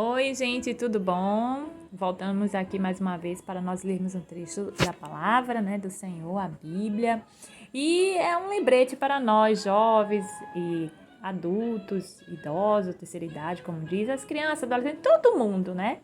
Oi, gente, tudo bom? Voltamos aqui mais uma vez para nós lermos um trecho da palavra, né, do Senhor, a Bíblia. E é um lembrete para nós, jovens e adultos, idosos, terceira idade, como diz, as crianças, adolescentes, todo mundo, né?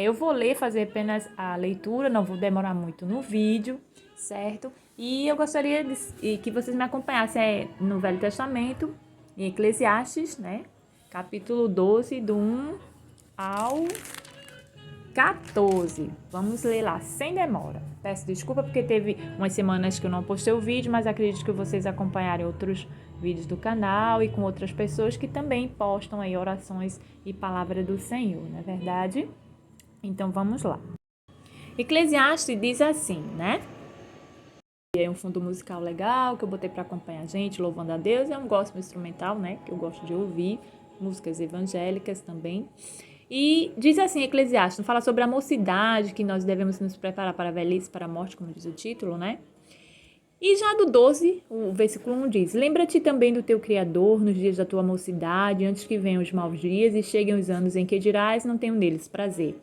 Eu vou ler, fazer apenas a leitura, não vou demorar muito no vídeo, certo? E eu gostaria que vocês me acompanhassem no Velho Testamento, em Eclesiastes, né? Capítulo 12, do 1 ao 14. Vamos ler lá, sem demora. Peço desculpa porque teve umas semanas que eu não postei o vídeo, mas acredito que vocês acompanharem outros vídeos do canal e com outras pessoas que também postam aí orações e palavra do Senhor, não é verdade? Então vamos lá. Eclesiastes diz assim, né? É um fundo musical legal que eu botei para acompanhar a gente, louvando a Deus. É um gospel instrumental, né? Que eu gosto de ouvir. Músicas evangélicas também. E diz assim, Eclesiastes, fala sobre a mocidade, que nós devemos nos preparar para a velhice, para a morte, como diz o título, né? E já do 12, o versículo 1 diz: Lembra-te também do teu Criador nos dias da tua mocidade, antes que venham os maus dias e cheguem os anos em que dirás, não tenho neles prazer.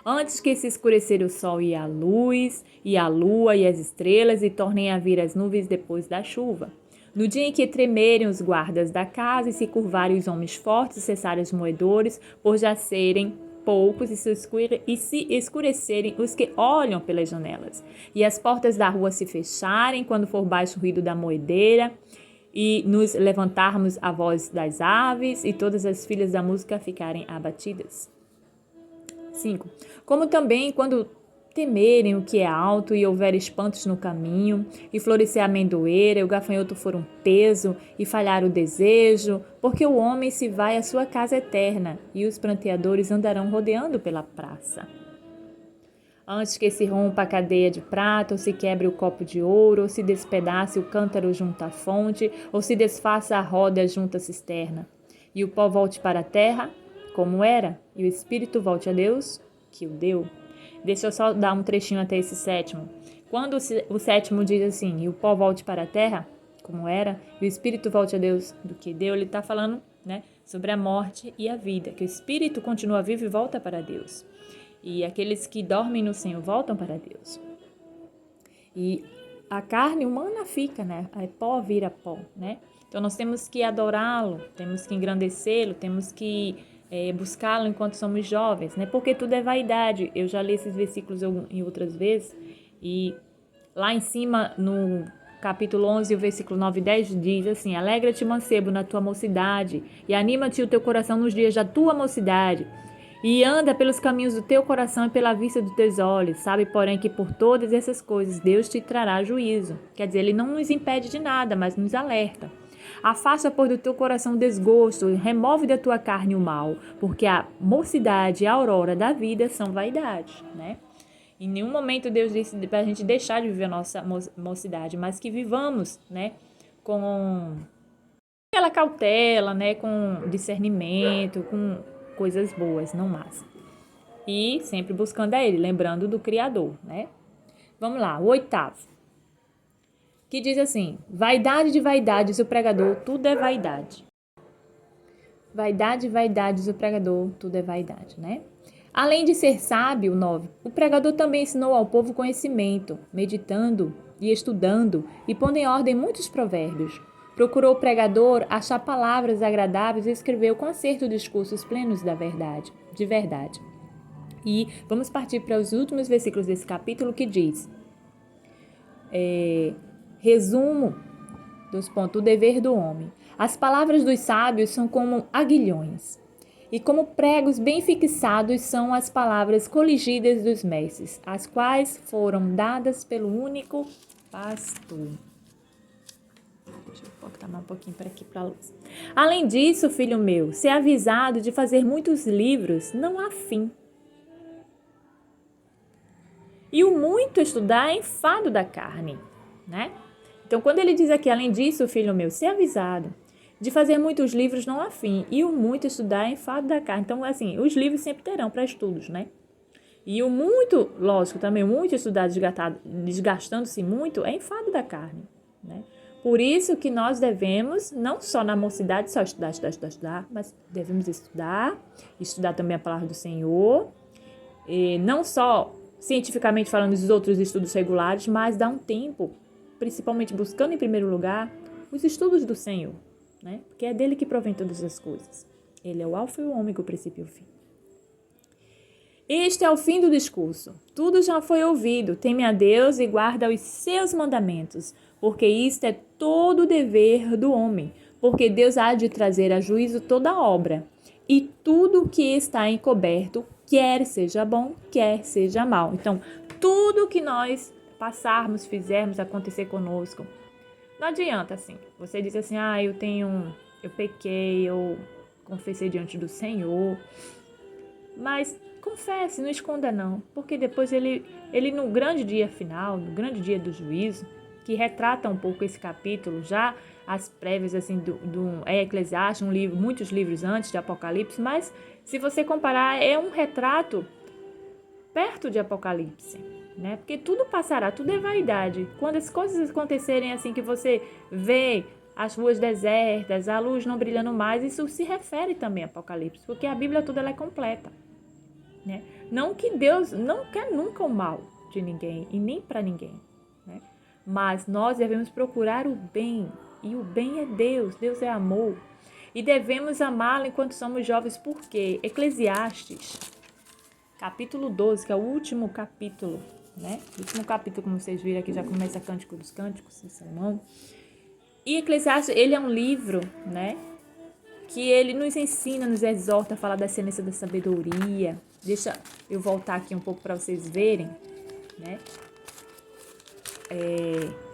Antes que se escurecer o sol e a luz, e a lua e as estrelas, e tornem a vir as nuvens depois da chuva. No dia em que tremerem os guardas da casa, e se curvarem os homens fortes, e cessarem os moedores, por já serem poucos, e se escurecerem os que olham pelas janelas, e as portas da rua se fecharem, quando for baixo o ruído da moedeira, e nos levantarmos a voz das aves, e todas as filhas da música ficarem abatidas. 5. Como também quando temerem o que é alto e houver espantos no caminho, e florescer a amendoeira, e o gafanhoto for um peso, e falhar o desejo, porque o homem se vai à sua casa eterna, e os pranteadores andarão rodeando pela praça. Antes que se rompa a cadeia de prata, ou se quebre o copo de ouro, ou se despedace o cântaro junto à fonte, ou se desfaça a roda junto à cisterna, e o pó volte para a terra, como era, e o espírito volte a Deus, que o deu. Deixa eu só dar um trechinho até esse sétimo. Quando o sétimo diz assim, e o pó volte para a terra, como era, e o espírito volte a Deus, do que deu, ele está falando, né, sobre a morte e a vida, que o espírito continua vivo e volta para Deus. E aqueles que dormem no Senhor voltam para Deus. E a carne humana fica, né? A pó vira pó, né? Então nós temos que adorá-lo, temos que engrandecê-lo, temos que buscá-lo enquanto somos jovens, né? Porque tudo é vaidade. Eu já li esses versículos em outras vezes e lá em cima no capítulo 11, o versículo 9 e 10 diz assim: Alegra-te, mancebo, na tua mocidade e anima-te o teu coração nos dias da tua mocidade. E anda pelos caminhos do teu coração e pela vista dos teus olhos. Sabe, porém, que por todas essas coisas Deus te trará juízo. Quer dizer, Ele não nos impede de nada, mas nos alerta. Afasta, pois, do teu coração o desgosto, e remove da tua carne o mal, porque a mocidade e a aurora da vida são vaidade, né? Em nenhum momento Deus disse para a gente deixar de viver a nossa mocidade, mas que vivamos, né, com aquela cautela, né, com discernimento, com coisas boas, não más. E sempre buscando a Ele, lembrando do Criador, né? Vamos lá, o 8º. Que diz assim: Vaidade de vaidades, o pregador, tudo é vaidade. Vaidade, vaidades, o pregador, tudo é vaidade, né? Além de ser sábio, 9, o pregador também ensinou ao povo conhecimento, meditando e estudando e pondo em ordem muitos provérbios. Procurou o pregador achar palavras agradáveis e escreveu com acerto discursos plenos de verdade. E vamos partir para os últimos versículos desse capítulo que diz: resumo dos pontos, o dever do homem. As palavras dos sábios são como aguilhões, e como pregos bem fixados são as palavras coligidas dos mestres, as quais foram dadas pelo único pastor. Deixa eu botar um pouquinho para aqui para a luz. Além disso, filho meu, ser avisado de fazer muitos livros não há fim. E o muito estudar é enfado da carne, né? Então, quando ele diz aqui, além disso, filho meu, ser avisado de fazer muitos livros não há fim, e o muito estudar é enfado da carne. Então, assim, os livros sempre terão para estudos, né? E o muito, lógico, também muito estudar desgastando-se muito é enfado da carne, né? Por isso que nós devemos, não só na mocidade, só estudar, mas devemos estudar também a palavra do Senhor, e não só cientificamente falando dos outros estudos regulares, mas dar um tempo, principalmente buscando em primeiro lugar os estudos do Senhor, né? Porque é dele que provém todas as coisas. Ele é o alfa e o ômega, o princípio e o fim. Este é o fim do discurso. Tudo já foi ouvido. Teme a Deus e guarda os seus mandamentos, porque isto é todo o dever do homem, porque Deus há de trazer a juízo toda obra, e tudo o que está encoberto, quer seja bom, quer seja mal. Então, tudo que nós passarmos, fizermos acontecer conosco, não adianta assim. Você diz assim, eu pequei, eu confessei diante do Senhor, mas confesse, não esconda não, porque depois ele no grande dia final, no grande dia do juízo, que retrata um pouco esse capítulo, já as prévias assim do Eclesiastes, muitos livros antes de Apocalipse, mas se você comparar, é um retrato perto de Apocalipse, né? Porque tudo passará, tudo é vaidade. Quando as coisas acontecerem assim que você vê as ruas desertas, a luz não brilhando mais, isso se refere também a Apocalipse, porque a Bíblia toda ela é completa, né? Não que Deus não quer nunca o mal de ninguém e nem para ninguém, né? Mas nós devemos procurar o bem, e o bem é Deus, Deus é amor. E devemos amá-lo enquanto somos jovens, porque Eclesiastes, capítulo 12, que é o último capítulo, né? O último capítulo, como vocês viram aqui, já começa Cântico dos Cânticos, de Salomão. E Eclesiastes, ele é um livro, né? Que ele nos ensina, nos exorta a falar da excelência da sabedoria. Deixa eu voltar aqui um pouco para vocês verem, né?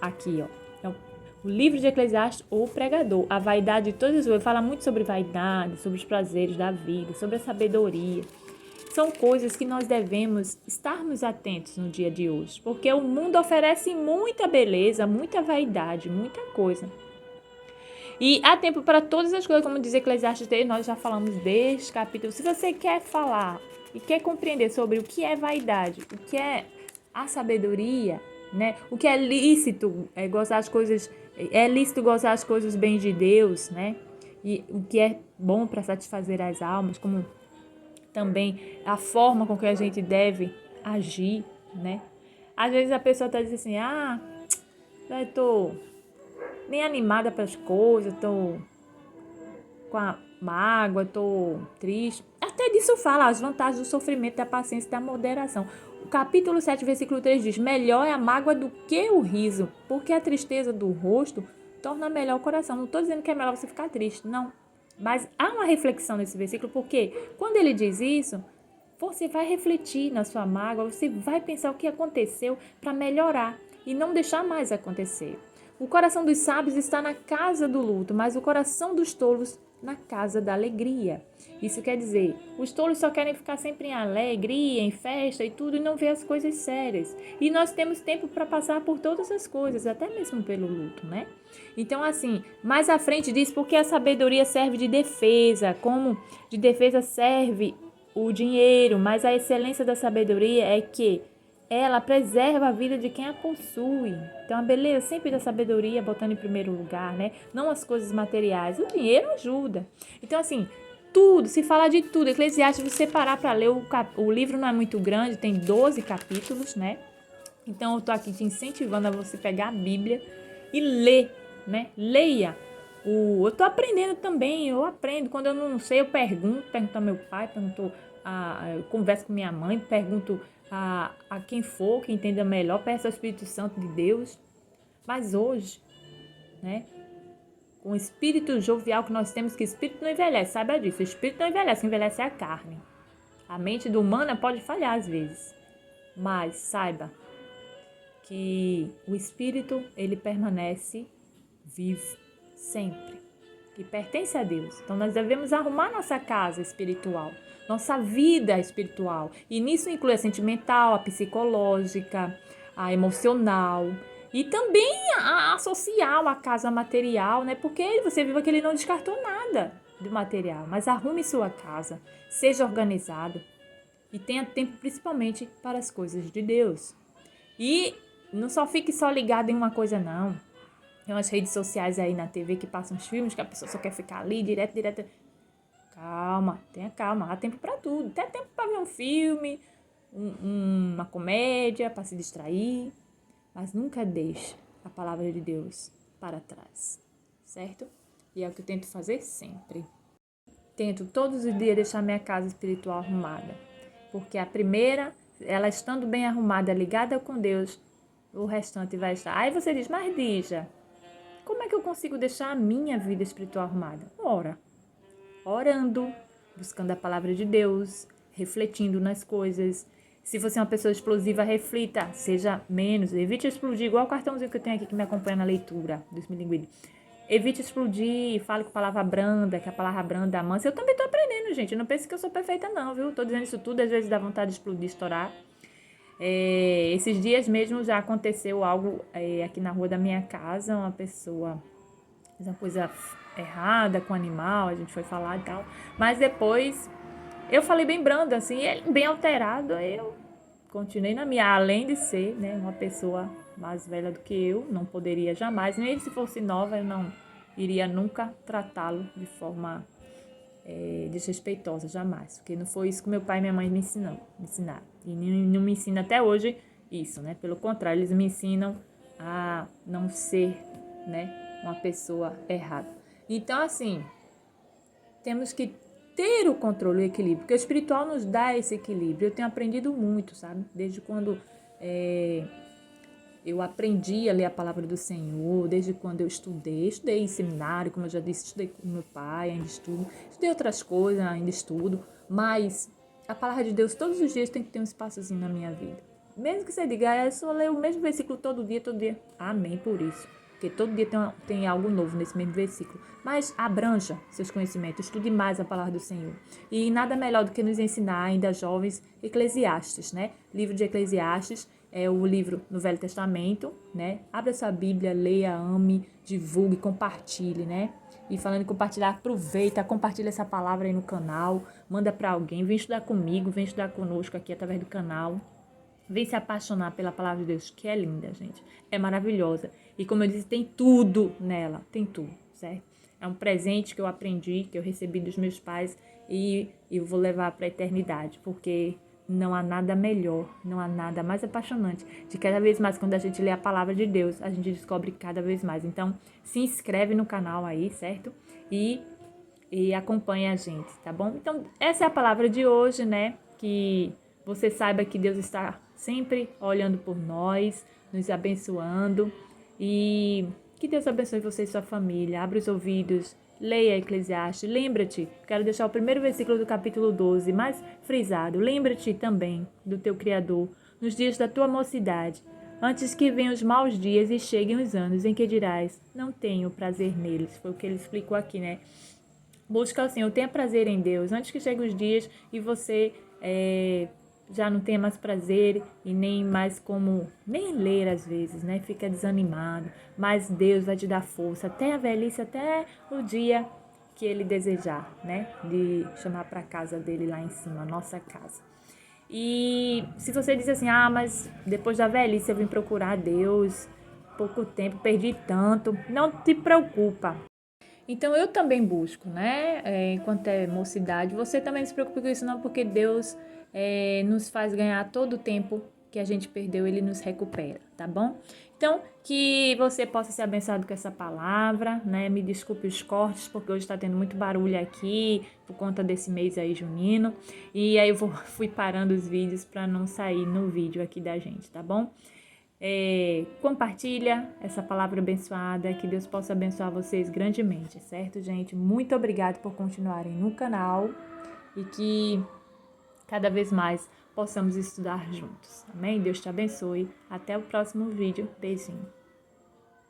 Aqui, ó. É o livro de Eclesiastes, o pregador. A vaidade de todas as coisas. Fala muito sobre vaidade, sobre os prazeres da vida, sobre a sabedoria. São coisas que nós devemos estarmos atentos no dia de hoje. Porque o mundo oferece muita beleza, muita vaidade, muita coisa. E há tempo para todas as coisas, como diz Eclesiastes 3, nós já falamos deste capítulo. Se você quer falar e quer compreender sobre o que é vaidade, o que é a sabedoria, né? O que é lícito, gozar as coisas, é lícito gozar as coisas bem de Deus, né? E o que é bom para satisfazer as almas, como também a forma com que a gente deve agir, né? Às vezes a pessoa está dizendo assim, eu tô nem animada para as coisas, tô com a mágoa, tô triste. Até disso fala as vantagens do sofrimento, da paciência e da moderação. O capítulo 7, versículo 3 diz, melhor é a mágoa do que o riso, porque a tristeza do rosto torna melhor o coração. Não estou dizendo que é melhor você ficar triste, não. Mas há uma reflexão nesse versículo, porque quando ele diz isso, você vai refletir na sua mágoa, você vai pensar o que aconteceu para melhorar e não deixar mais acontecer. O coração dos sábios está na casa do luto, mas o coração dos tolos na casa da alegria. Isso quer dizer, os tolos só querem ficar sempre em alegria, em festa e tudo, e não ver as coisas sérias. E nós temos tempo para passar por todas as coisas, até mesmo pelo luto, né? Então, assim, mais à frente diz, porque a sabedoria serve de defesa, como de defesa serve o dinheiro, mas a excelência da sabedoria é que ela preserva a vida de quem a possui. Então, a beleza sempre da sabedoria, botando em primeiro lugar, né? Não as coisas materiais. O dinheiro ajuda. Então, assim, tudo, se falar de tudo. Eclesiastes, você parar para ler, o livro não é muito grande, tem 12 capítulos, né? Então, eu tô aqui te incentivando a você pegar a Bíblia e ler, né? Leia. Eu tô aprendendo também, eu aprendo. Quando eu não sei, eu pergunto ao meu pai, eu converso com minha mãe, pergunto a quem for, que entenda melhor, peço ao Espírito Santo de Deus. Mas hoje, né, com o espírito jovial que nós temos, que o espírito não envelhece, saiba disso, o espírito não envelhece, envelhece a carne. A mente do humano pode falhar às vezes, mas saiba que o espírito, ele permanece vivo sempre, que pertence a Deus. Então nós devemos arrumar nossa casa espiritual, nossa vida espiritual. E nisso inclui a sentimental, a psicológica, a emocional e também a social, a casa material, né? Porque você viu que ele não descartou nada do material, mas arrume sua casa, seja organizado e tenha tempo principalmente para as coisas de Deus. E não só fique só ligado em uma coisa, não. Tem umas redes sociais aí na TV que passam os filmes que a pessoa só quer ficar ali direto. Calma, tenha calma. Há tempo para tudo. Tem tempo para ver um filme, uma comédia, para se distrair. Mas nunca deixe a palavra de Deus para trás, certo? E é o que eu tento fazer sempre. Tento todos os dias deixar minha casa espiritual arrumada. Porque a primeira, ela estando bem arrumada, ligada com Deus, o restante vai estar. Aí você diz, mas Dija, como é que eu consigo deixar a minha vida espiritual arrumada? Ora, orando, buscando a palavra de Deus, refletindo nas coisas. Se você é uma pessoa explosiva, reflita, seja menos, evite explodir, igual o cartãozinho que eu tenho aqui que me acompanha na leitura do Smilinguini. Evite explodir, fale com palavra branda, que a palavra branda é mansa. Eu também tô aprendendo, gente. Não pense que eu sou perfeita, não, viu? Tô dizendo isso tudo, às vezes dá vontade de explodir, estourar. Esses dias mesmo já aconteceu algo aqui na rua da minha casa. Uma pessoa fez uma coisa errada com o animal, a gente foi falar e tal. Mas depois eu falei bem branda, assim, ele bem alterado. Eu continuei na minha, além de ser, né, uma pessoa mais velha do que eu, não poderia jamais, nem se fosse nova, eu não iria nunca tratá-lo de forma desrespeitosa, jamais, porque não foi isso que meu pai e minha mãe me ensinaram, e não me ensina até hoje isso, né, pelo contrário, eles me ensinam a não ser, né, uma pessoa errada. Então, assim, temos que ter o controle e o equilíbrio, porque o espiritual nos dá esse equilíbrio. Eu tenho aprendido muito, sabe? Desde quando eu aprendi a ler a palavra do Senhor, desde quando eu estudei em seminário, como eu já disse, estudei com meu pai, ainda estudei outras coisas, ainda estudo, mas a palavra de Deus todos os dias tem que ter um espaçozinho na minha vida. Mesmo que você diga, eu só leio o mesmo versículo todo dia, amém por isso. Porque todo dia tem algo novo nesse mesmo versículo. Mas abranja seus conhecimentos, estude mais a palavra do Senhor. E nada melhor do que nos ensinar, ainda jovens, Eclesiastes, né? Livro de Eclesiastes é o livro no Velho Testamento, né? Abra sua Bíblia, leia, ame, divulgue, compartilhe, né? E falando em compartilhar, aproveita, compartilha essa palavra aí no canal, manda para alguém, vem estudar comigo, vem estudar conosco aqui através do canal. Vem se apaixonar pela palavra de Deus, que é linda, gente. É maravilhosa. E como eu disse, tem tudo nela. Tem tudo, certo? É um presente que eu aprendi, que eu recebi dos meus pais e eu vou levar para a eternidade. Porque não há nada melhor, não há nada mais apaixonante. De cada vez mais, quando a gente lê a palavra de Deus, a gente descobre cada vez mais. Então, se inscreve no canal aí, certo? E acompanhe a gente, tá bom? Então, essa é a palavra de hoje, né? Que você saiba que Deus está sempre olhando por nós, nos abençoando e que Deus abençoe você e sua família. Abra os ouvidos, leia Eclesiastes. Lembra-te, quero deixar o primeiro versículo do capítulo 12 mais frisado. Lembra-te também do teu Criador nos dias da tua mocidade, antes que venham os maus dias e cheguem os anos em que dirás, não tenho prazer neles. Foi o que ele explicou aqui, né? Busca o Senhor, tenha prazer em Deus, antes que cheguem os dias e você já não tenha mais prazer e nem mais nem ler às vezes, né? Fica desanimado, mas Deus vai te dar força até a velhice, até o dia que Ele desejar, né? De chamar para a casa dele lá em cima, a nossa casa. E se você diz assim, mas depois da velhice eu vim procurar Deus, pouco tempo, perdi tanto, não te preocupa. Então, eu também busco, né? Enquanto é mocidade, você também não se preocupe com isso não, porque Deus nos faz ganhar todo o tempo que a gente perdeu, Ele nos recupera, tá bom? Então, que você possa ser abençoado com essa palavra, né? Me desculpe os cortes, porque hoje está tendo muito barulho aqui, por conta desse mês aí junino. E aí eu fui parando os vídeos para não sair no vídeo aqui da gente, tá bom? Compartilha essa palavra abençoada, que Deus possa abençoar vocês grandemente, certo, gente? Muito obrigada por continuarem no canal e que cada vez mais possamos estudar juntos, amém? Deus te abençoe, até o próximo vídeo, beijinho.